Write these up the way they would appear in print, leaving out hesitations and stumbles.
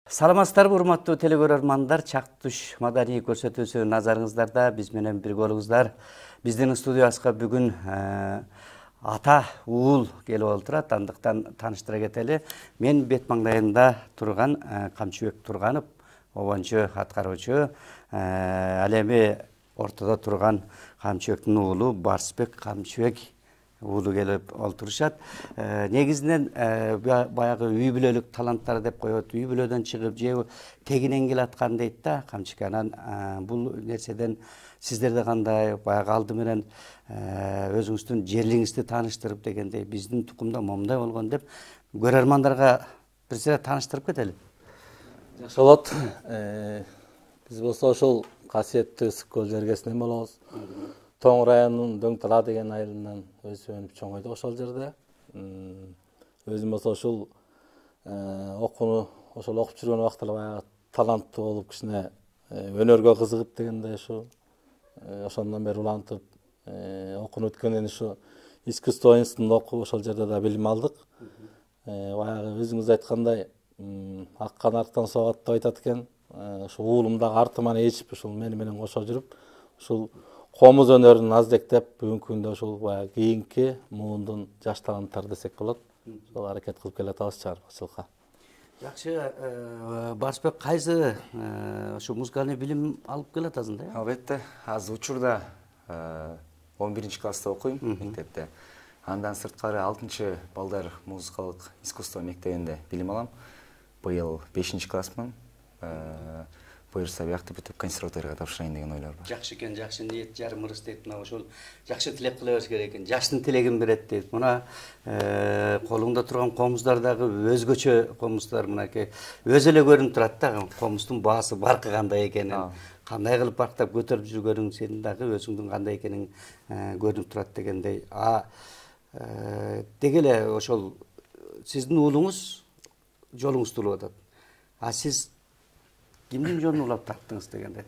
Саламатсыздарбы, урматтуу телекөрөрмандар, Чактуш маданий көрсөтүүсү назарыңыздарда. Биз менен бир болуңуздар. Биздин студиясына бүгүн ата уул келип отурат. Андыктан тааныштыра кетели. Мен бет маңдайында турган Камчыбек Турганов, обончу аткаруучу, ал эми ортодо турган Камчыбектин уулу Барсбек Камчыбек уулу келип олтурушат. Негизинен баягы үй бүлөлүк таланттар деп коет. Үй бүлөдөн чыгып же тегинен келаткан дейт да Камчыбек. Анан бул нерседен сиздерде кандай, баягы алды менен өзүңүздүн жерлиңизди тааныштырып дегендей, биздин тукумда момундай болгон деп көрөрмандарга бир сыра тааныштырып кетели. Жакшы болот. Биз болсо ошол касиеттүү ысык көл жергесинен болобуз. Тоң районунун Дөң Тала деген айылынан өсүп чоңойдук ошол жерде. Өзүм болсо ушул ошол окуп жүргөн убактылар баягы таланттуу болуп, кичине өнөргө кызыгып дегенде ошондон бери улантып окууну өткөндөн ушу искусство институтунда окуп ошол жерде да билим алдык. Баягы өзүңүз айткандай аккан арктан согат деп айтат экен. Ушул уулум дагы артыман ээчип ушул мени менен кошо жүрүп, ушул комуз өнөрүн аздектеп, бүгүнкү күндө ушул баягы кийинки муундун жаш таланттары десек болот. Ошол аракет кылып келатабыз чыгармачылыкка. Жакшы, Барсбек кайсы ошо музыкалный билим алып келатасың да? Албетте, азыр учурда 11-класста окуйм мектепте. Андан сырткары 6-балдар музыкалык искусство мектебинде билим алам. Быйыл 5-классмын. Буюрса биякты бүтүп консерваторияга тапшырайын деген ойлор бар. Жакшы экен, жакшы ниет, жарым ырыс дейт. Мына ошол жакшы тилек кыла бериш керек экен. Жаштын тилегин берет дейт. Мына колуңда турган комуздар дагы өзгөчө комуздар, мынакей өзү эле көрүнүп турат да. Комуздун баасы баркы кандай экенин, кандай кылып барктап көтөрүп жүргөнүң, сенин дагы өзүңдүн кандай экениң көрүнүп турат дегендей. Деги эле ошол сиздин уулуңуз жолуңузду улап атат. Сиз кимдин жолун улап таптыңыз дегенде?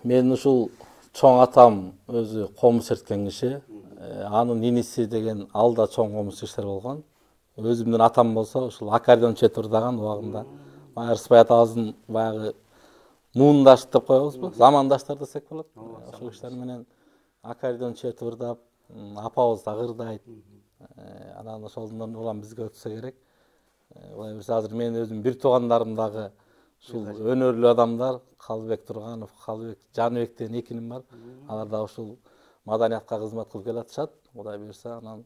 Мен ушул чоң атам өзү комуз эрткен киши. Анын иниси деген алда чоң комуз иштер болгон. Өзүмдүн атам болсо ушул аккордеон четурдаган убагында. Баягы Рыспай атабыздын баягы муундаш деп коебузбу? Замандаштар десек болот. Ошол кишилер менен аккордеон четурдап, апабыз да ырдайт. Анан ошондон улам бизге өтсө керек. Булай берсе азыр мен өзүм бир туугандарым дагы ушул өнөрлүү адамдар, Калбек Турганов, Калбек Жаныбек деген экиним бар. Алар да ушул маданиятка кызмат кылып келатышат. Кудай буйрса, анан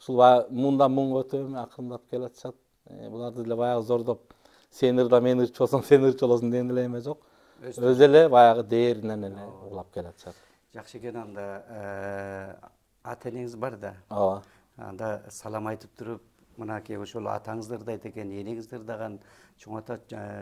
ушул муундан муунга өтөм акырындап келатышат. Буларды деле баягы зордоп, сен ырда, мен ырчы болсом, сен ырчы болосуң деген деле эме жок. Өзү эле баягы дээринен эле улап келатышат. Жакшы экен, анда ата-энеңиз бар да. Ооба. Анда салам айтып туруп, мынакей ошол атаңыздарды айт экен, энеңиздер дагы чоң ата,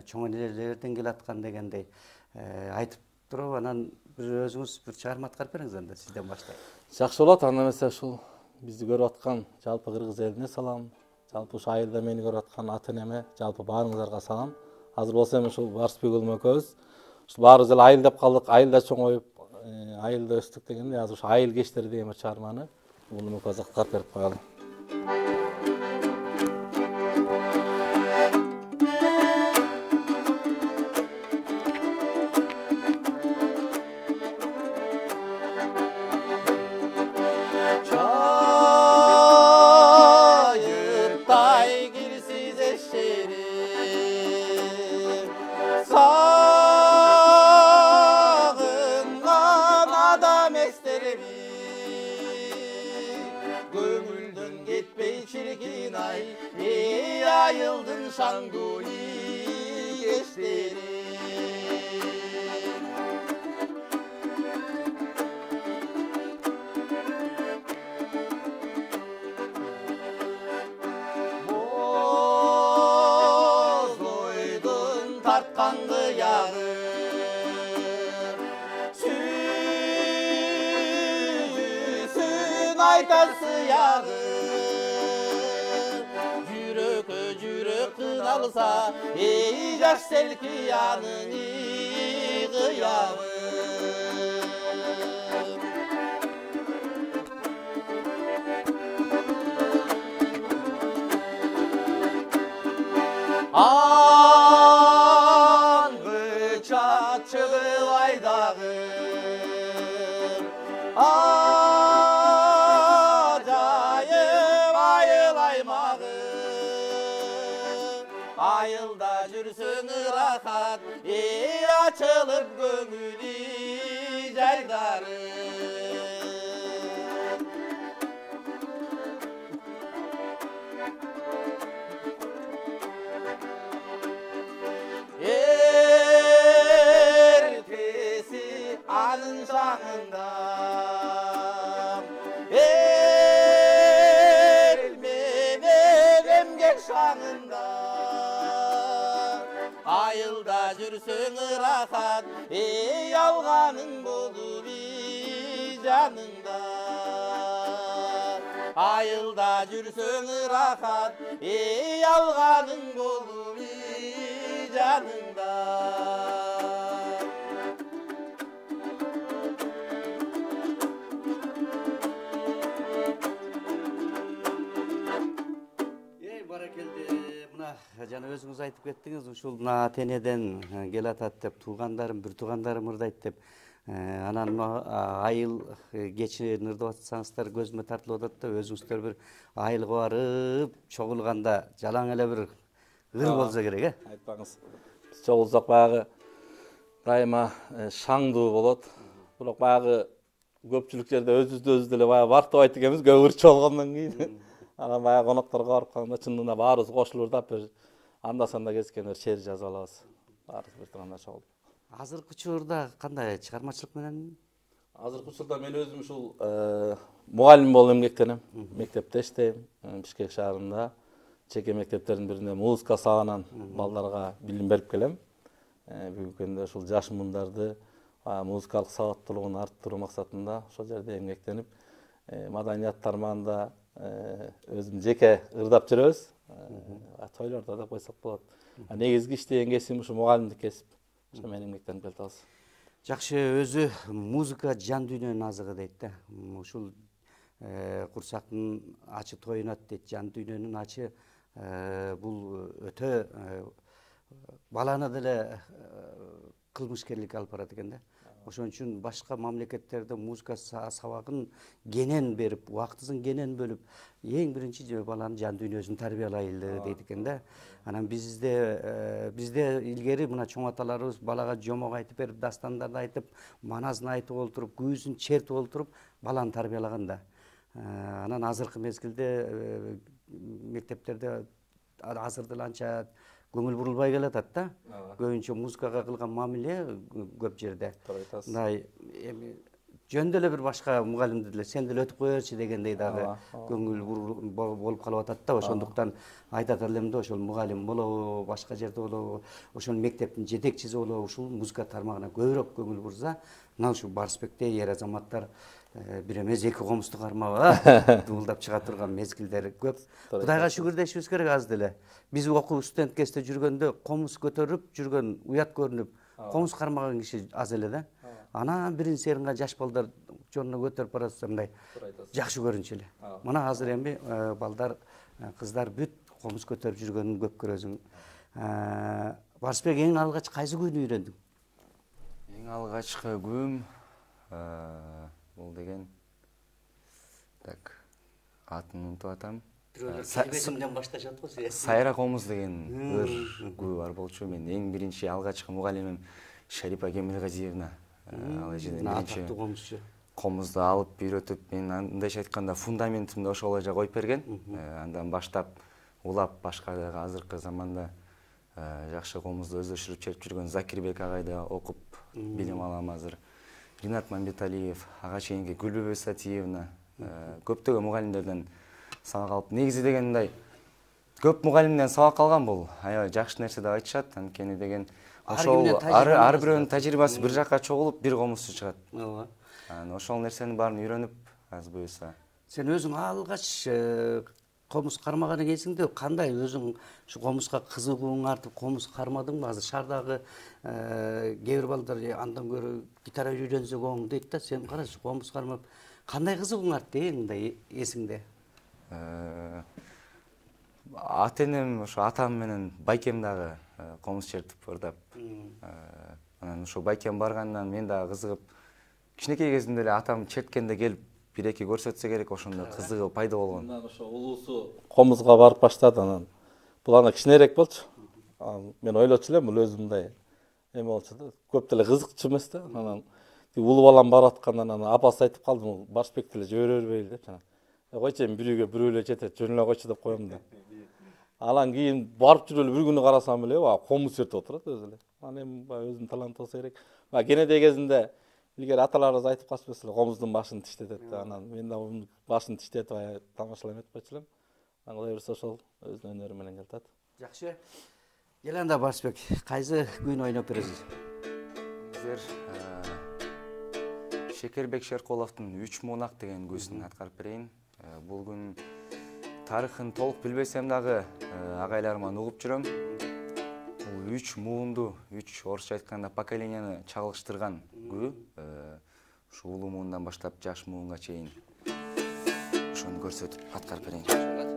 чоң энелерден келаткан дегендей айтып туруп, анан бир өзүңүз бир чыгарма аткарып бериңиз анда, сизден баштап. Жакшы болот. Анда эмесе ушул бизди көрүп аткан жалпы кыргыз элине салам. Жалпы ушу айылда мени көрүп аткан ата-энеме жалпы баарыңыздарга салам. Азыр болсо эми ушул Барсбек уулум экөөбүз ушул баарыбыз эле айыл деп калдык, айылда чоңоюп, айылда өстүк дегенде азыр ушу айыл кештери деген бир чыгарманы уулум экөөбүз аткарып берип коелу. Ayıldın şanguli geçleri Bozdoydun tartkan kıyağı Süzüsün aytarsı yağı Kınalsa ey yaş selki yanın kıyamı Ah айылда жүрсөң ырахат, ачылып көңүлү жайдары. Ertesi anın şanında, emgek şanında, ayılda жүрсөң ырахат, алганын болуп жаныңда. Айылда жүрсөң ырахат, алганын болуп жаныңда. Баракелде, мына жана өзүңүз айтып кеттиңиз, ушул мына Тенеден келатат деп, туугандарым, бир туугандарым ырдайт деп. Анан айыл кечинен ырдап атсаңыздар көзүмө тартылып атат да, өзүңүздөр бир айылга барып чогулганда жалаң эле бир ыр болсо керек, Айтпаңыз. Биз чогулсак баягы дайыма шаңдуу болот. Бирок баягы көпчүлүк жерде өзүбүз деле баягы бартып айт экенбиз, көп ырчы болгондон кийин. Анан баягы конокторго барып калганда чындыгында баарыбыз кошулуп ырдап бир анда-санда кезиккенде шер жазып алабыз. Баарыбыз бир турганда чогулуп. Азыркы учурда кандай чыгармачылык менен? Азыркы учурда мен өзүм ушул мугалим болуп эмгектенем. Мектепте иштейм, Бишкек шаарында. Чеке мектептердин биринде музыка сабагынан балдарга билим берип келем. Бүгүнкү күндө ушул жаш мундарды музыкалык сабаттуулугун арттыруу максатында ошол жерде эмгектенип, маданият тармагында өзүм жеке ырдап жүрөбүз. Тойлордо деп койсок болот. Негизги иштеген кесибим ушу мугалимдик кесип. Ошо менен эмгектенип келатабыз. Жакшы, өзү музыка жан дүйнөнүн азыгы дейт да. Ушул курсактын ачы тоюнат дейт, жан дүйнөнүн ачы. Бул өтө баланы деле кылмышкерликке алып барат экен да. Ошон үчүн башка мамлекеттерде музыка сабагын кенен берип, убактысын кенен бөлүп, эң биринчи баланын жан дүйнөсүн тарбиялайлы дейт экен да. Анан бизде илгери мына чоң аталарыбыз балага жомок айтып берип, дастандарды айтып, маназын айтып олтуруп, күүсүн чертип олтуруп баланы тарбиялаган да. Анан азыркы мезгилде мектептерде азыр деле анча көңүл бурулбай келатат да. Көбүнчө музыкага кылган мамиле көп жерде. Мындай эми жөн деле бир башка мугалимди деле сен деле өтүп кой берчи дегендей дагы көңүл болуп калып атат да. Ошондуктан айтат элем да, ошол мугалим болобу, башка жерде болобу, ошол мектептин жетекчиси болобу, ушул музыка тармагына көбүрөөк көңүл бурса, мына ушул Барысбекте эр азаматтар бир эмес эки комузду кармап дуулдап чыга турган мезгилдери көп. Кудайга шүгүр дешибиз керек аз деле. Биз окуу студент кезде жүргөндө комуз көтөрүп жүргөн, уят көрүнүп, комуз кармаган киши аз эле да. Анан биринчи серинге жаш балдар жонуна көтөрүп баратса мындай жакшы көрүнчү эле. Мына азыр эми балдар, кыздар бүт комуз көтөрүп жүргөнүн көп көрөсүң. Барысбек, эң алгач кайсы күүнү үйрөндүң? Эң алгачкы күүм бул деген атын унутуп атам. Келбетимден башташат го сен. Сайра комуз деген ыр күү бар болчу. Мен эң биринчи алгачкы мугалимим Шарипа Кемелгазиевна. Ал жерден биринчи комузчу. Комузду алып үйрөтүп, мен андайча айтканда фундаментимди ошол эле коюп берген. Андан баштап улап башка азыркы заманда жакшы комузду өздөштүрүп чертип жүргөн Закирбек агайды окуп билим алам азыр. Ринат Мамбеталиев, ага чейинки Гүлбөбө Сатиевна, көптөгөн мугалимдерден сабак алып, негизи дегендай көп мугалимден сабак алган бул. Аябай жакшы нерсе деп айтышат, анткени деген ошол ар бирөөнүн тажрыйбасы бир жакка чогулуп бир комузчу чыгат. Ооба. Ошол нерсенин баарын үйрөнүп, аз буюрса. Сен өзүң алгач комуз кармаганы эсиңде, кандай өзүң ушу комузга кызыгууң артып комуз кармадыңбы? Азыр шаардагы кээ бир балдар андан көрө гитара үйрөнсөк оң дейт да, сен карачы комуз кармап кандай кызыгууң артты мындай эсиңде? Ата-энем, ошо атам менен байкем дагы комуз чертип ырдап. Анан ошо байкем баргандан мен дагы кызыгып, кичинекей кезимде эле атам черткенде келип бир-эки көрсөтсө керек, ошондо кызыгы пайда болгон. Андан ошо улуусу комузга барып баштады, анан бул ана кичинерээк болчу. Мен ойлочу элем бул өзүмдай эме болчу да. Көп деле кызыкчу эмес да. Анан улуу балам барып аткандан анан апасы айтып калды, бул Башбек деле жибере бербейли деп жана. Койчу эми бирөө эле жетет, жөн эле койчу деп коем да. Анан кийин барып жүрүп эле бир күнү карасам эле комуз чертип отурат өзү эле. Анан эми өзүнүн таланты болсо керек. Кенедей кезинде илгери аталарыбыз айтып калышпаса эле комуздун башын тиштетет деп. Анан мен да мунун башын тиштетип тамашалап этип койчу элем. Анан Кудай буйрса ошол өзүнүн өнөрү менен келатат. Жакшы. Келанда Башбек, кайсы күйүн ойноп бересиз? Сиздер Шекербек Шеркуловдун 3 муунак деген күйсүн аткарып берейин. Бул күн тарыхын толук билбесем дагы агайларыман угуп жүрөм. Бул 3 муунду, 3 орусча айтканда поколенияны чагылыштырган күү. Ушу улуу муундан баштап жаш муунга чейин ошону көрсөтүп аткарып берейин.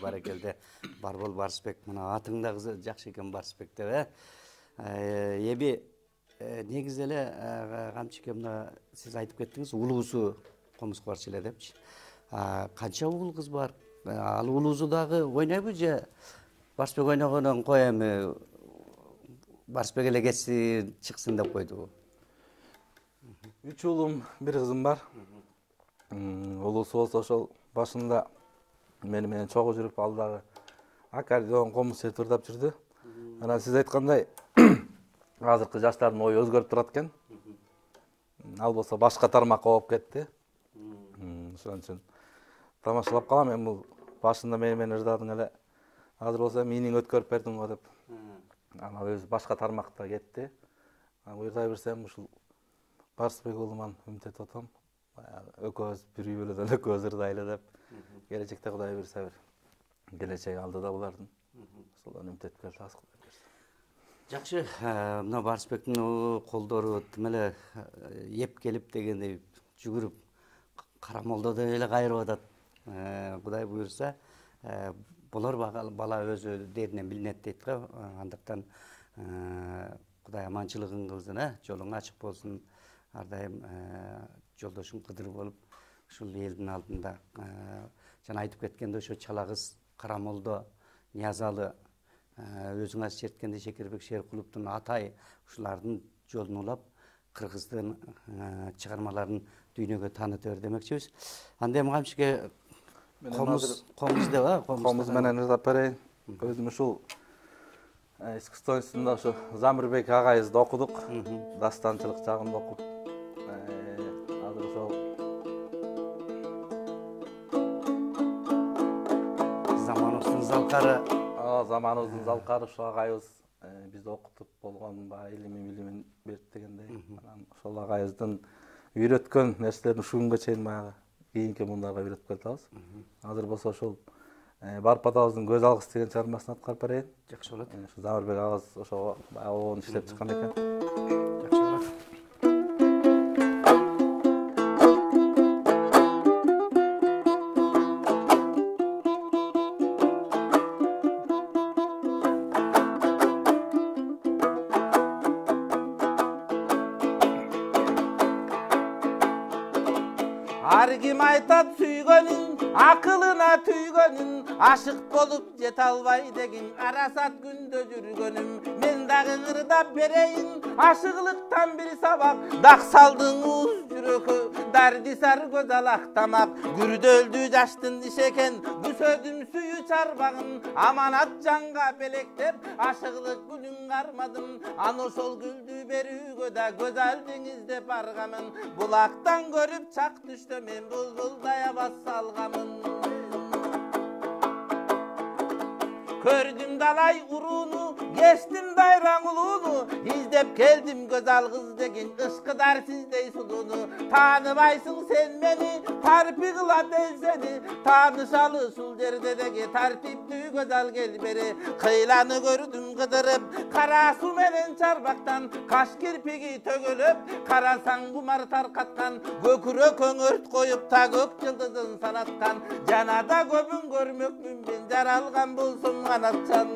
Баракелде. Барбол Барсбек, мына атың да жакшы экен Барсбек деп, Эби негизи эле камчыке мына сиз айтып кеттиңиз, улуусу комузга барчу эле депчи. Канча уул кыз бар? Ал улуусу дагы ойнойбу же Барсбек ойногондон кой эми Барсбек эле кетсин, чыксын деп койдубу? 3 уулум, 1 кызым бар. Улуусу болсо ошол башында мени менен чогуу жүрүп, ал дагы аккордеон, комуз чертип ырдап жүрдү. Анан сиз айткандай, азыркы жаштардын ою өзгөрүп турат экен. Ал болсо башка тармакка болуп кетти. Ошон үчүн тамашалап калам. Эми бул башында мени менен ырдадың эле. Азыр болсо мениң өткөрүп бердиң го деп. Анан өзү башка тармакта кетти. Буйрса берсем ушул Барсбек уулуман үмүт этип атам. Экөөбүз бир үй бүлөдөн экөөбүз ырдайлы деп. Келечекте Кудай буйрса бир келечек алдыда булардын. Ошолдон үмүт этип келатабыз. Жакшы, мына Барсбектин колдору тим эле еп келип дегендей жүгүрүп Карамолдодон эле кайрып атат. Кудай буйрса, булар бала өзү деринен билинет дейт го. Андыктан Кудай аманчылыгын кылсын, жолуң ачык болсун. Ар дайым жолдошуң кыдыр болуп, ушул элдин алдында жана айтып кеткенде ошо чала кыз Карамолдо, Ниязалы өзүңүз черткенде Шекербек шер клубтун атай ушулардын жолун улап кыргыздын чыгармаларын дүйнөгө таанытып демекчибиз. Анда эми камчыке комуз деп комуз менен ырдап берейин. Өзүм ушул искусство институтунда ошо Замирбек агайыбызды окудук. Дастанчылык жагында окуп, азыр ошол заманыбыздын залкары. Заманыбыздын залкары ошо агайыбыз бизди окутуп болгон, баягы илимин берип дегендей. Анан ошол агайыбыздын үйрөткөн нерселерин ушул күнгө чейин баягы кийинки муундарга үйрөтүп келатабыз. Азыр болсо ошол Барып атабыздын көз алгыс деген чыгармасын аткарып берейин. Жакшы болот. Ушу Замирбек агабыз ошого баягы оны иштеп чыккан экен. Жакшы болот. Ар ким айтат сүйгөнүн, акылына түйгөнүн, ашык болуп жете албай деген арасат күндө жүргөнүм. Мен дагы ырдап берейин, ашыклыктан бир сабак, дак салдың уз жүрөккө, дардисар көз алак тамак, күрдөлдү жаштын ишекен, күсөдүм сүйү чарбагын, аманат жанга белектеп, ашыклык гүлүн кармадым, аны ошол гүлдү берүүгө да көзал деңиздеп баргамын, булактан көрүп чак түштө мен булбулдай абас салгамын. Көrdüm dalay urunu, geçtim dayran ulunu, İzdep geldim güzel kız degin, ışkıdar sizdey sulunu. Tanımaysın sen beni, tarpi kıla del seni, tanışalı sul derdedeki tartiptü güzel gel beri. Kıylanı gördüm kıdırıp, kara su menen çarbaktan, kaş kirpigi tögülüp, karasan kumar tarkatkan, göküre köngört koyup ta gök yıldızın sanatkan, canada göbün görmök mümkün, jaralgan bulsun kanatcan.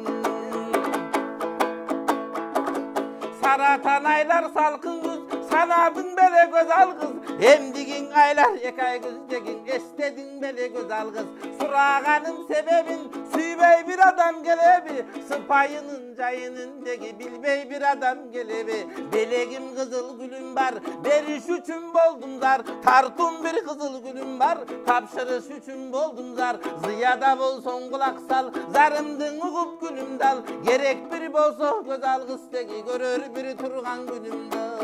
Saratan aylar salkın kız, sanadın bele güzel kız. Emdigin aylar yakay kız degin, estedin bele güzel kız. Surağanın sebebin, süybey bir adam gelebi. Sıpayının cayının degi, bilbey bir adam gelebi. Belegim kızıl gülüm var, beriş üçün boldum zar. Tartun bir kızıl gülüm var, tapşırış üçün boldum zar. Ziyada bolson kulak sal, zarımdın uğup gülüm dal. Gerek bir bolsa güzel kız degi, görür biri turgan gülüm dal.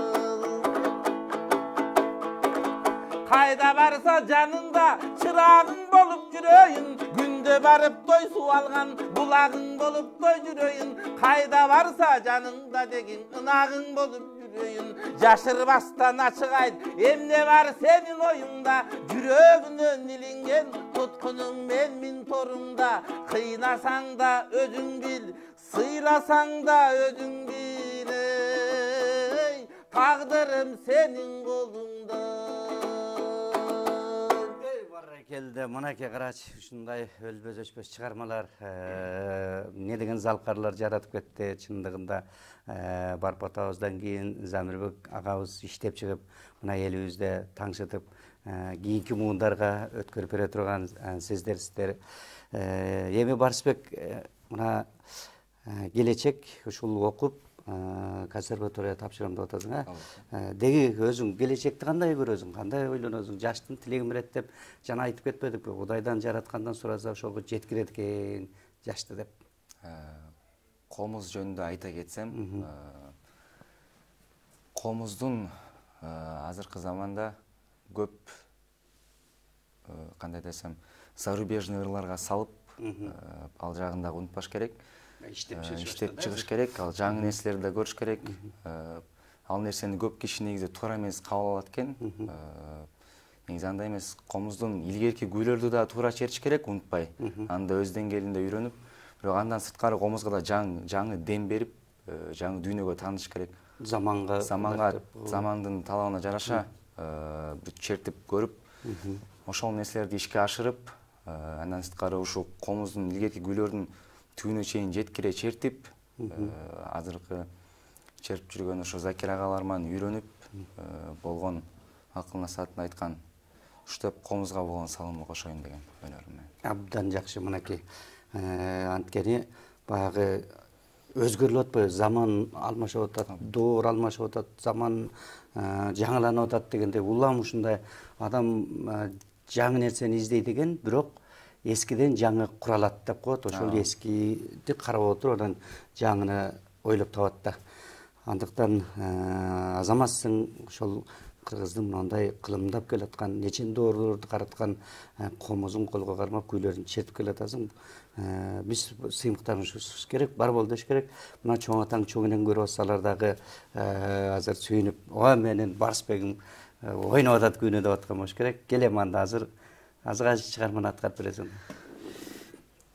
Kayda varsa canında çırağın bolup yürüyün, günde barıp doy su algan bulağın bolup doy yürüyün. Kayda varsa canında degin ınağın bolup yürüyün. Yaşırbastan açık ayt, emne var senin oyunda, yüreğinden ilingen tutkunun min torunda. Kıynasan da özün bil, sıylasan da özün bil, ey, taqdırım senin kolunda. Келді мынакей қарач ушундай өлбөс өчпөс чыгармалар эмне деген залкарлар жаратып кетти. Чындыгында Барып атабыздан кийин Замирбек агабыз иштеп чыгып мына элибизде таңшытып кийинки муундарга өткөрүп бере турган сиздерсиздер. Эми Барысбек мына келечек ушул окуп консерватория тапшырам деп атасың, деги өзүң келечекти кандай көрөсүң, кандай ойлоносуң? Жаштын тилегин берет деп жана айтып кетпедикпи? Кудайдан жараткандан сураса ошого жеткирет экен жашты деп. Комуз жөнүндө айта кетсем, комуздун азыркы заманда көп кандай десем, зарубежный ырларга салып, ал жагын дагы унутпаш керек. Иштеп чыгыш керек, ал жаңы нерселерди да көрүш керек. Ал нерсени көп киши негизи туура эмес кабыл алат экен. Негизи андай эмес, комуздун илгерки гүйлөрдү да туура чертиш керек, унутпай. Анда өз деңгээлинде үйрөнүп, бирок андан сырткары комузга да жаңы дем берип, жаңы дүйнөгө тааныш керек. Замандын талабына жараша чертип көрүп, ошол нерселерди ишке ашырып, андан сырткары ушул комуздун илгерки гүйлөрдүн түйүнө чейин жеткире чертип, азыркы чертип жүргөн ошо Закир агалар менен үйрөнүп болгон акыл насаатын айткан уштап комузга болгон салымды кошоюн деген өнөрүм. Абдан жакшы. Мынакей анткени баягы өзгөрүп атпайбы, заман алмашып атат, доор алмашып атат, заман жаңыланып атат дегендей, улам ушундай адам жаңы нерсени издейт экен, бирок эскиден жаңы куралат деп коет. Ошол эскиди карап отуруп анан жаңыны ойлоп табат да. Андыктан азаматсың, ошол кыргыздын мындай кылымдап келаткан, нечен доорлорду караткан комузун колго кармап күүлөрүн чертип келатасың. Биз сыймыктанышыбыз керек, бар болду деш керек. Мына чоң атаң чоңунен көрүп атсалар дагы азыр сүйүнүп, ооба менин Барсбегим ойноп атат күнү деп аткан болуш керек. Келем анда азыр азыр чыгарманы аткарып бересиң.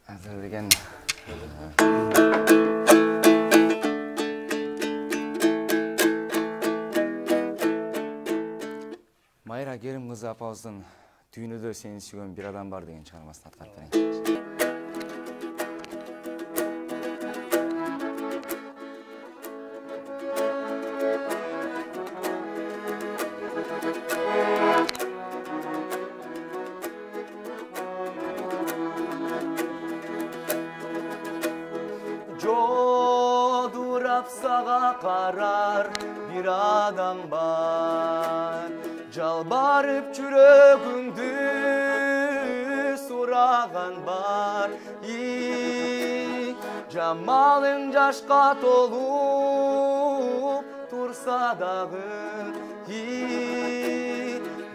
Азыр деген Майра Керим кызы апабыздын Дүйнөдө сени сүйгөн бир адам бар деген чыгармасын аткарып берейин. Жодурап сага карар бир адам бар, жалбарып жүрөгүңдү сураган бар. Жамалың жашка толуп турса дагы,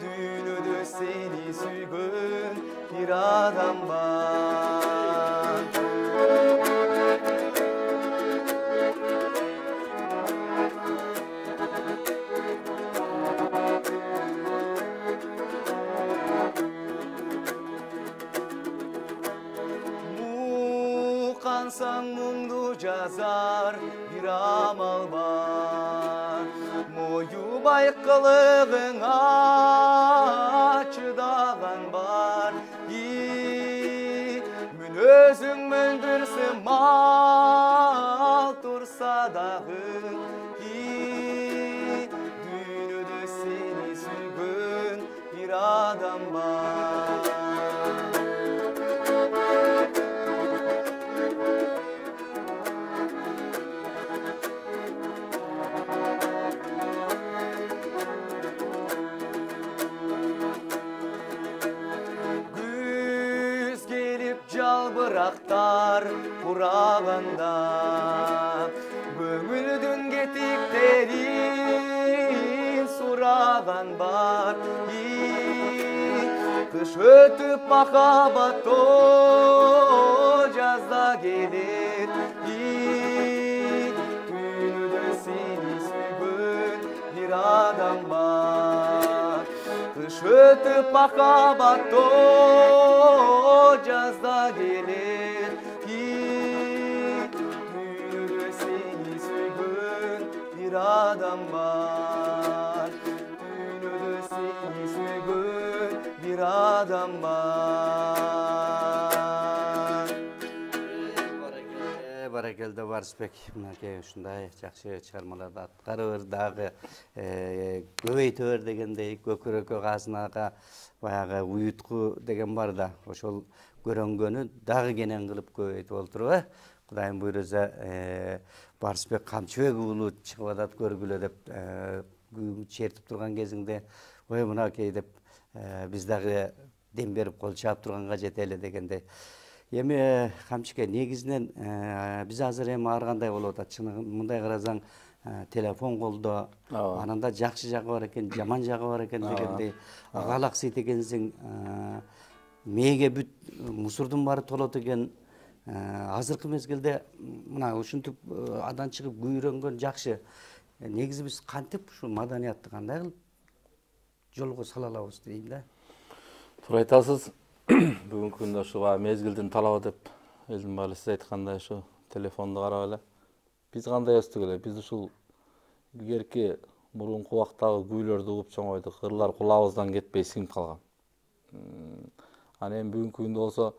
дүйнөдө сени сүйгөн бир адам бар. Kansan mundu жазар bir amal var, moyubay kılığına çıdağan var. Mün özüngmün bir mal tursa dağı, dünyada seni süygün bir adam var. Жалбырактар кураганда, көңүлдүн кетиктерин сураган бар. Кыш өтүп махабат жазда келер, дүйнөдө сени сүйгөн бир адам бар. Кыш өтүп махабат жазда gelir, dünyada seni süygün bir adam var. Dünyada seni süygün bir adam var. Barakelde Барсбек, мынакей ушундай жакшы чыгармаларды аткарып дагы көбөйтөбөр дегендей, көкүрөккө казынага баягы уютку деген бар да, ошол көрөнгөнү дагы кенен кылып көбөйтүп олтуруп, Кудайым буйруза Барсбек Камчыбек уулу чыгып атат көргүлө деп чертип турган кезиңде, ой мынакей деп биз дагы дем берип кол чаап турганга жетели дегендей. Эми Камчыке негизинен биз азыр эми ар кандай болуп атат. Мындай карасаң телефон колдо, ананда жакшы жагы бар экен, жаман жагы бар экен дегендей. Агалак сейт экенсиң, мээге бүт мусордун баары толот экен. Азыркы мезгилде мына ушинтип адан чыгып күйрөнгөн жакшы. Негизи биз кантип ушу маданиятты кандай кылып жолго сала алабыз дейм да. Туура айтасыз. Бүгүнкү күндө ушу мезгилдин талабы деп элдин баары сиз айткандай ушу телефонду карап эле биз кандай өстүк эле, биз ушул илгерки мурунку убактагы күүлөрдү угуп чоңойдук, ырлар кулабыздан кетпей сиңип калган. Анан эми бүгүнкү күндө болсо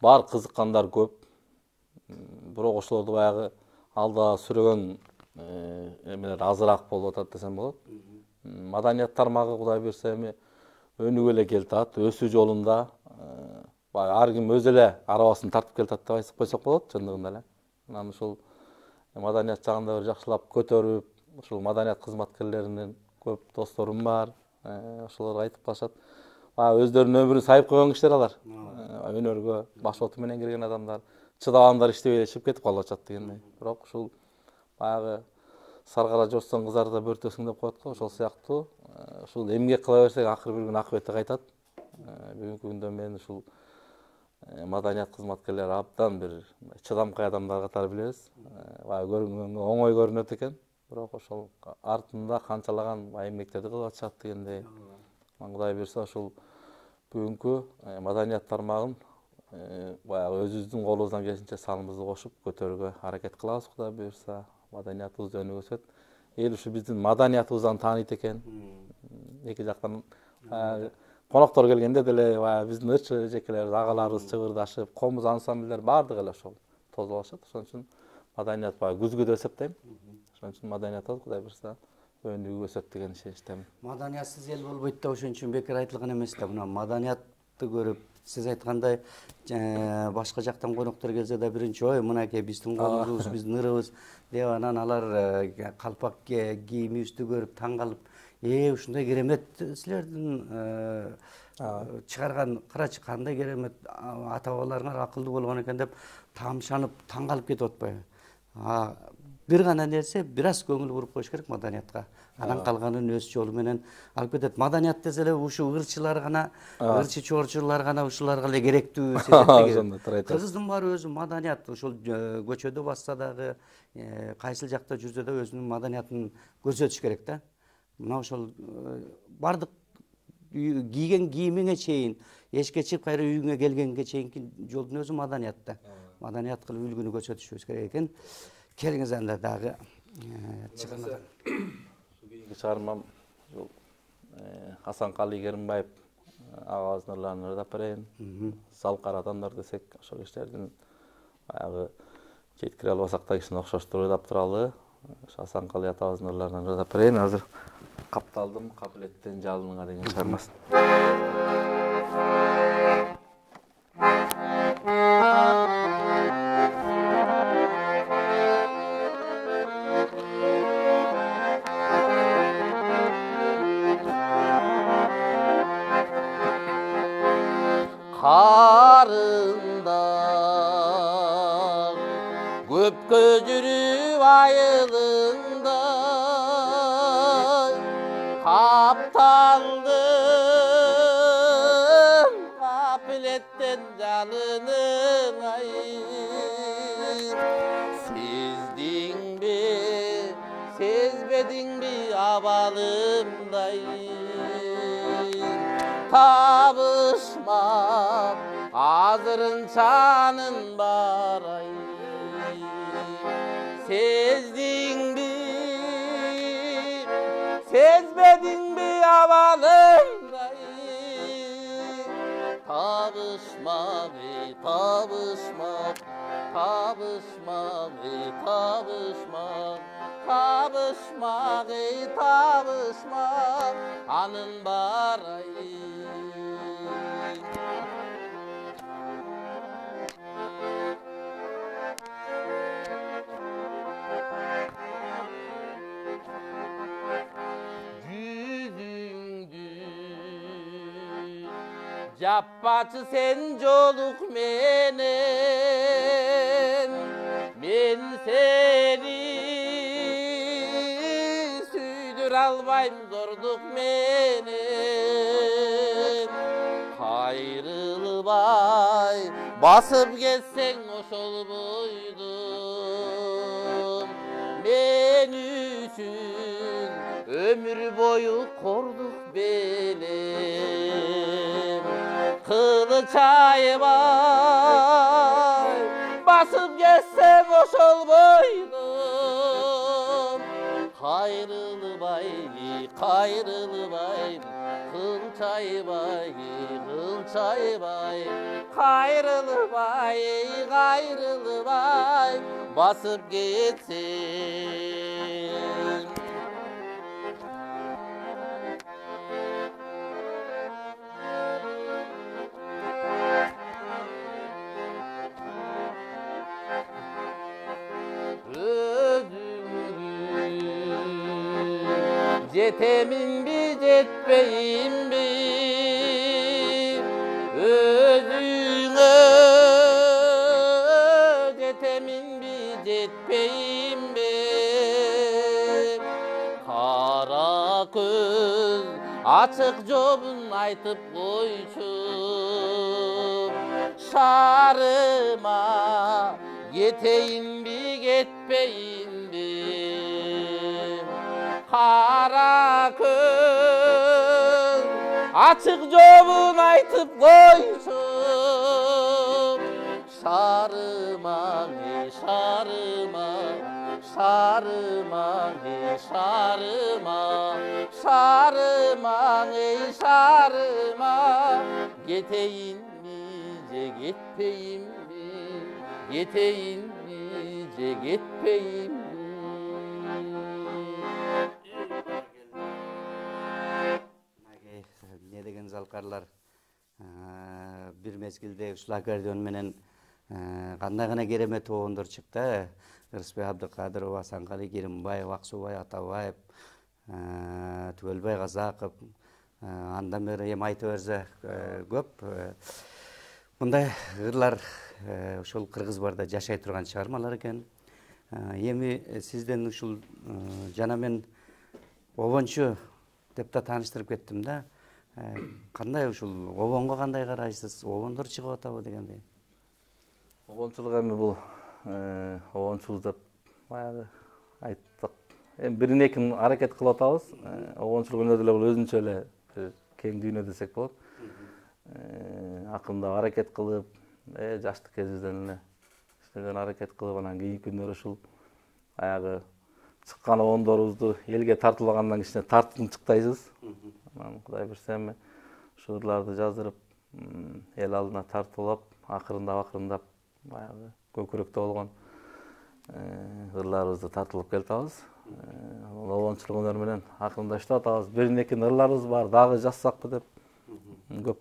бар кызыккандар көп, бирок ошолорду баягы алда сүрөгөн эмелер азыраак болуп атат десем болот. Маданият тармагы Кудай берсе эми өнүгүп эле келатат, өсүү жолунда ар ким өз эле арабасын тартып келатат деп айтып койсок болот, чындыгында эле. Анан ушул маданият жагында бир жакшылап көтөрүп, ушул маданият кызматкерлеринин көп досторум бар. Ошолор айтып калышат. Өздөрүнүн өмүрүн сайып койгон кишилер алар. Өнөргө башоту менен кирген адамдар, чыдабандар иштебей эле чыгып кетип калып атышат дегендей. Бирок ушул баягы саргара жоссон кызарда бөртөсүң деп коет го, ошол сыяктуу ушул эмгек кыла берсек акыры бир күн акыбети кайтат. Бүгүнкү күндө мен ушул маданият кызматкерлери абдан бир чыдамкай адамдар катары билебиз. Көрүнгөнгө оңой көрүнөт экен, бирок ошол артында канчалаган эмгектерди кылып атышат дегендей. Кудай буйрса ушул бүгүнкү маданият тармагын баягы өзүбүздүн колубуздан келишинче саныбызды кошуп көтөрүүгө аракет кылабыз. Кудай буйрса маданиятыбыз өнүгүп өсөт. Эл ушу биздин маданиятыбыздан тааныйт экен. Эки жактан коноктор келгенде деле биздин ырчы жекелерибиз, агаларыбыз чыбырдашып, комуз ансамбльдер баардыгы эле ошол тозулашат. Ошон үчүн маданият баягы күзгү деп эсептейм. Ошон үчүн маданиятыбыз Кудай буйрса өнүгүп өсөт деген ишеничтемин. Маданиятсыз эл болбойт да, ошон үчүн бекер айтылган эмес да. Мына маданиятты көрүп, сиз айткандай башка жактан коноктор келсе да биринчи ой мынакей биздин колубуз, биздин ырыбыз деп анан алар калпак кийимибизди көрүп таң калып, ушундай керемет силердин чыгарган карачы кандай керемет ата бабаларыңар акылдуу болгон экен деп тамшанып таң калып кетип атпайбы? Бир гана нерсе, бир аз көңүл буруп коюш керек маданиятка. Анан калганын өз жолу менен алып кетет. Маданият десе эле ушу ырчылар гана, ырчы чорчулар гана ушуларга эле керектүү сезет. Кыргыздын баары өзү маданият, ошол көчөдө басса дагы, кайсыл жакта жүрсө да өзүнүн маданиятын көрсөтүш керек да. Мына ошол бардык кийген кийимиңе чейин, эшикке чыгып кайра үйүңө келгенге чейинки жолдун өзү маданият да. Маданият кылып үлгүнү көрсөтүшүбүз керек экен. Келиңиз анда дагы чыгармадан. Кийинки чыгармам Асанкали Керимбаев агабыздын ырларын ырдап берейин. Салкар адамдар десек, ошол кишилердин баягы жеткире албасак да кичине окшоштур ырдап туралы. Асанкали атабыздын ырларынан ырдап берейин. Азыр капталдым кабилеттен жалыныңа деген чыгармасы. Карындар көпкө жүрүп айылыңда капталдым капилеттен жалының ай сездиңби сезбедиңби абалымдай табышмап азырынчанын барай сездиңби сезбедиңби абалымдай табышмап табышмап табышмап табышмап табышмак табышмак анын барай жүзүңдү жаппачы сен жолук менен мен сени сүйдүрө албайм зордук менен кайрылбай басып кетсең ошол бойдум мен үчүн өмүр бою кордук белем кылыч айбай басып кетсем ошол бойдум кайрылбай кайрылбай кылчайбай кылчайбай кайрылбай кайрылбай басып кетсем жетеминби жетпейимби өзүңө жетеминби жетпейимби кара көз ачык жобун айтып койчу шарыма кетейинби кетпейинби кара көз ачык жобун айтып койчу шарымаң шарымаң шарымаң шарымаң шарымаң шарымаң кетейинби же кетпейинби кетейинби же кетпейинби эмне деген залкарлар бир мезгилде ушул аккордеон менен кандай гана керемет обондор чыкты. Ырысбек Абдыкадыров, Асанкали Керимбаев, Аксубай Атабаев, Түгөлбай Казаков, андан бери эми айта берсе көп. Мындай ырлар ушул кыргыз барда жашай турган чыгармалар экен. Эми сизден ушул жана мен обончу деп да тааныштырып кеттим да. Кандай ушул обонго кандай карайсыз? Обондор чыгып атабы дегендей. Обончулук эми бул обончул деп баягы айттык. Эми бирин экин аракет кылып атабыз. Обончулук өнөр деле бул өзүнчө эле кең дүйнө десек болот. Акырындап аракет кылып, жаштык кезибизден эле иштеген аракет кылып, анан кийинки күндөр ушул баягы чыккан обондорубузду элге тартуулагандан кичине тартынчыктайсыз. Анан Кудай берсе эми ушул ырларды жаздырып, эл алдына тартуулап, акырындап баягы көкүрөктө болгон ырларыбызды тартылып келатабыз. Обончулук өнөр менен акырында иштеп атабыз. Бирин экин ырларыбыз бар, дагы жазсакпы деп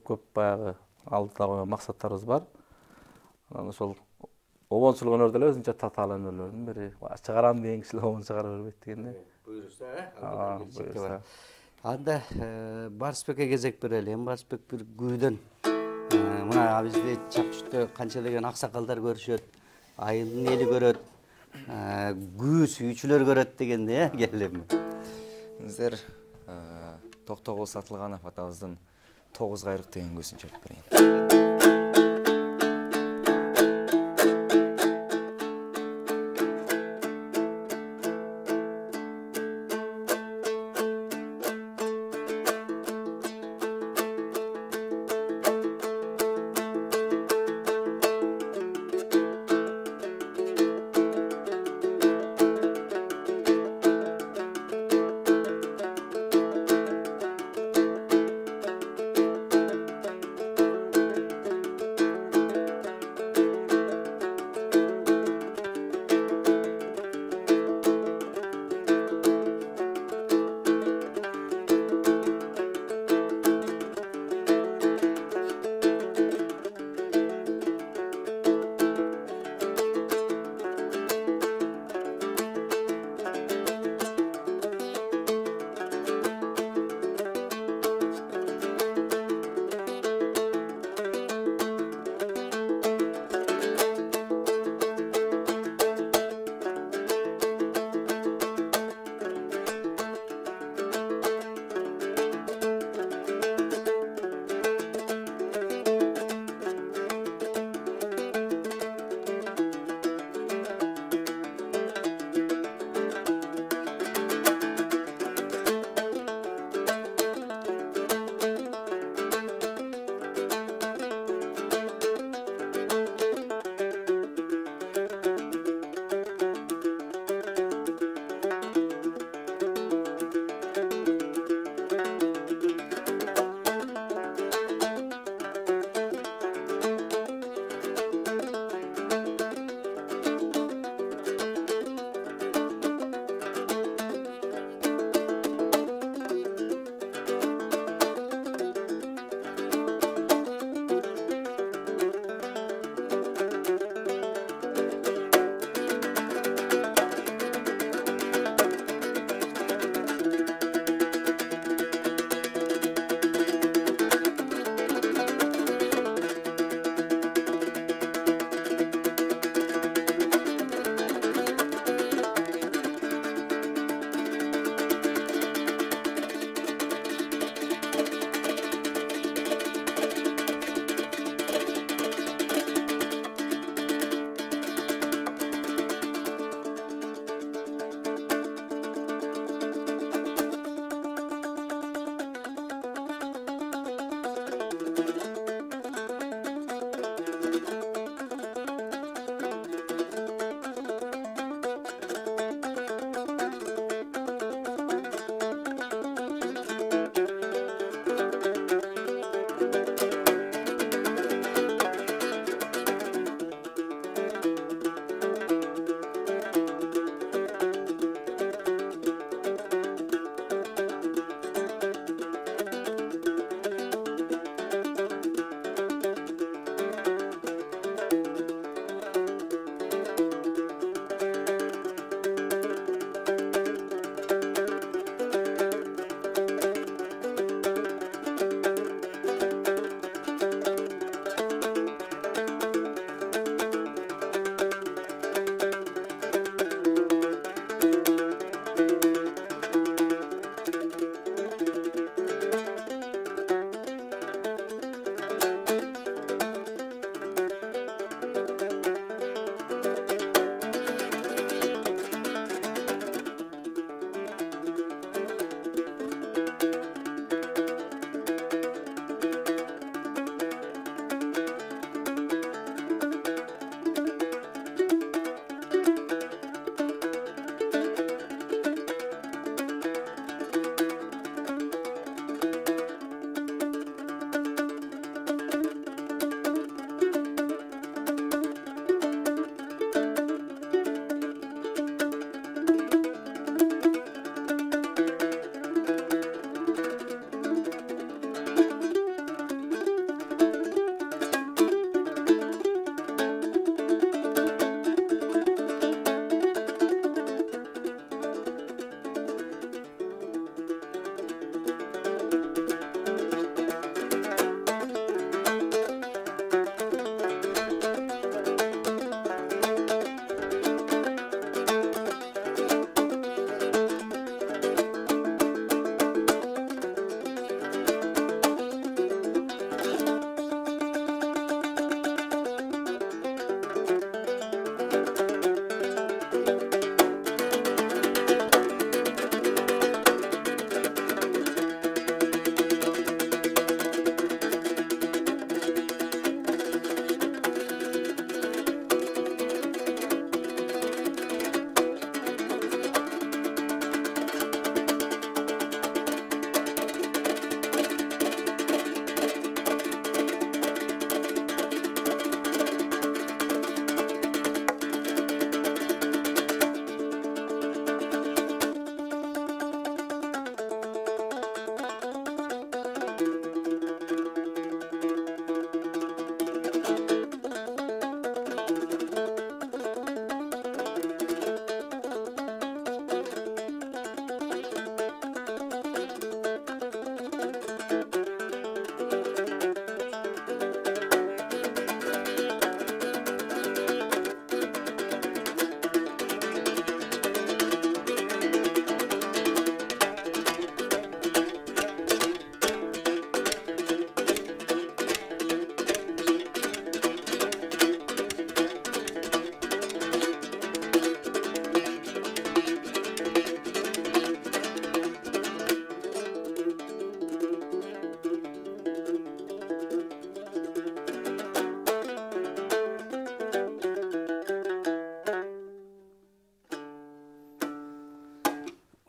көп баягы алдыда койгон максаттарыбыз бар. Анан ошол обончулук өнөр деле өзүнчө татаал өнөрлөрдүн бири. Чыгарам деген кишилер обон чыгара бербейт дегенде. Буюрса, анда Барысбекке кезек берели. Эми Барысбек бир күйдөн мына бизде Чапчүттө канча деген аксакалдар көрүшөт, айылдын эли көрөт, күү сүйүүчүлөр көрөт дегенде келем. Сиздер Токтогул Сатылганов атабыздын 9 кайрык деген күүсүн чалып берейин.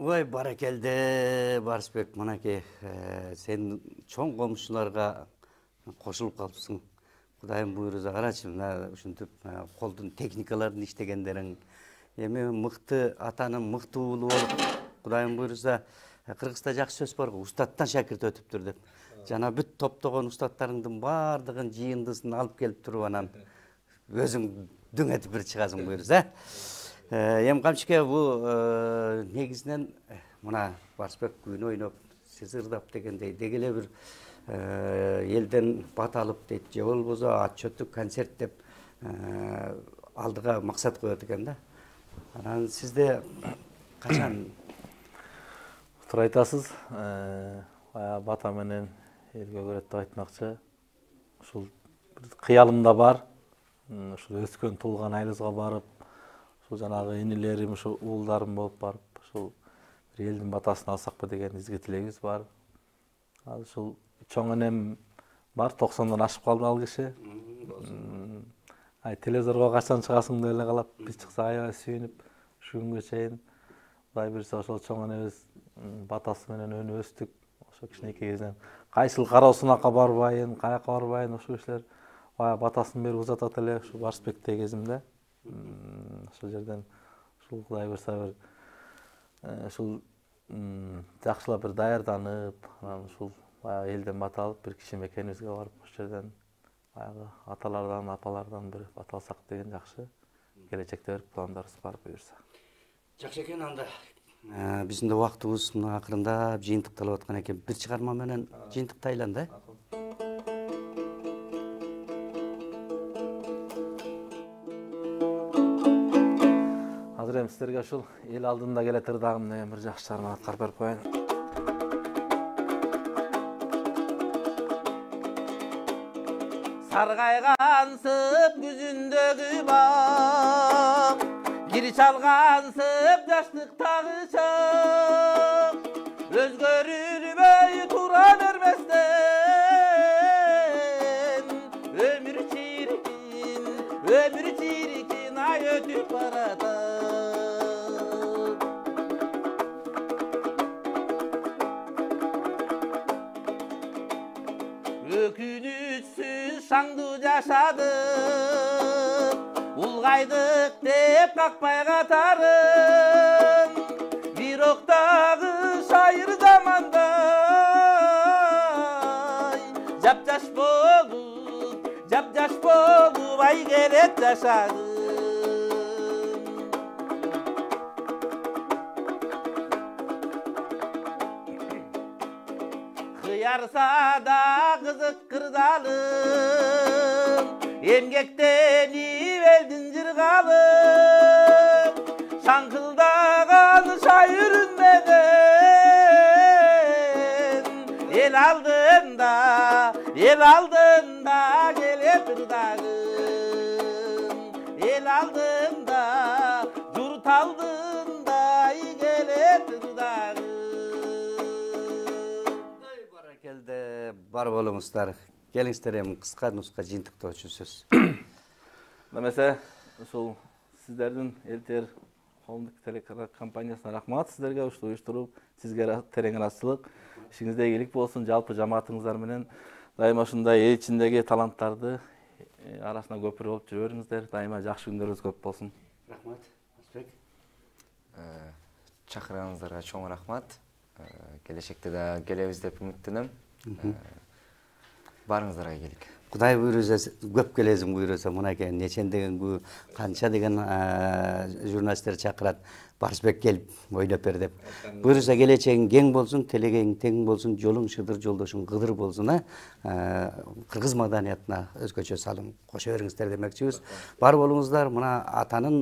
Ой, баракелде Барысбек, мынакей, сен чоң комушуларга кошулуп калыпсың. Кудайым буйруза карачы, мына ушинтип колдун техникаларын иштегендериң. Эми мыкты атанын мыкты уулу болуп, Кудайым буйруза Кыргызда жакшы сөз барго, устаттан шакирт өтүптүр деп. Жана бүт топтогон устаттарыңдын баардыгын жыйындысын алып келип туруп анан өзүң дүң этип бир чыгасың буйруза. Эми камчыке бул негизинен мына Барысбек күнү ойноп, сиз ырдап дегендей деги эле бир элден бат алып дейт, же болбосо отчеттук концерт деп алдыга максат коет экен да. Анан сизде качан туура айтасыз. Бата менен элге көрөт деп айтмакчы. Ушул кыялымда бар. Ушул өскөн туулган айылыбызга барып, ушул жанагы инилерим, ушул уулдарым болуп барып, ушул бир элдин батасын алсакпы деген изги тилегибиз бар. Азыр ушул чоң энем бар, 90-дан ашып калды ал киши. Телевизорго качан чыгасың деп эле калап, биз чыксак аябай сүйүнүп, ушу күнгө чейин Кудай буйрса ошол чоң энебиз батасы менен өнүп өстүк. Ошо кичинекей кезинен кайсыл кароосунакка барбайын, каяка барбайын, ошол кишилер батасын берип узатат эле ушу Барысбектеги кезимде. Ошол жерден ушул Кудай буйрса бир ушул жакшылап бир даярданып, анан ушул элден бата алып бир киши мекенибизге барып, ошол жерден баягы аталардан, апалардан бир бата алсак деген жакшы. Келечекте бир пландарыбыз бар буйрса. Жакшы экен, анда биздин да убактыбыз акырындап жыйынтыкталып аткан экен. Бир чыгарма менен жыйынтыктайлан да. Азыр эми сиздерге ушул эл алдында келет ырдагым деген бир жакшы чыгарма аткарып берип коеюн. Sargaygансып күзүндөгү бак, кир чалгансып жаштыктагы чак, өзгөрүлбөй тура берместен, өмүр чиркин ай өтүп баратат. Өкүнүчсүз шаңдуу жашадык, улгайдык деп какпай катарын, бирок дагы шайыр замандай жапжаш болуп ай келет жашадым. Кыярса да кызык кырдалым, эмгектенип элдин жыргалым, шаңкылдаган шайырын менен эл алдында келет ырдагым, эл алдында журт алдында келет ырдагым. Баракелде бар болуңуздар. Келиңиздер, эми кыска нуска жыйынтыктоочу сөз. Немесе ушул сиздердин элтер коомдук телекомпаниясына рахмат сиздерге ушул уюштуруп, сизге терең ыраазычылык, ишиңизде ийгилик болсун, жалпы жамаатыңыздар менен дайыма ушундай эл ичиндеги таланттарды арасына көпүрө болуп жүрө бериңиздер. Дайыма жакшы күндөрүңүз көп болсун. Рахмат, Барысбек. Чакырганыңыздарга чоң рахмат. Келечекте да келебиз деп үмүттөнөм. Барыңыздарга келик. Кудай буйрса көп келесиң буйрса, мынакей нечендеген канча деген журналисттер чакырат. Барысбек келип ойлоп бер деп. Буйрса келечегиң кең болсун, телегең тең болсун, жолуң шыдыр, жолдошуң кыдыр болсун, кыргыз маданиятына өзгөчө салым кошо бериңиздер демекчибиз. Бар болуңуздар, мына атанын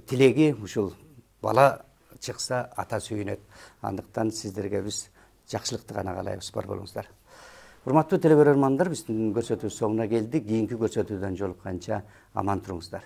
тилеги ушул бала чыкса ата сүйүнөт. Андыктан сиздерге биз жакшылыкты гана каалайбыз. Бар болуңуздар. Урматтуу телекөрөрмандар, биздин көрсөтүү соңуна келдик. Кийинки көрсөтүүдөн жолукканча аман туруңуздар.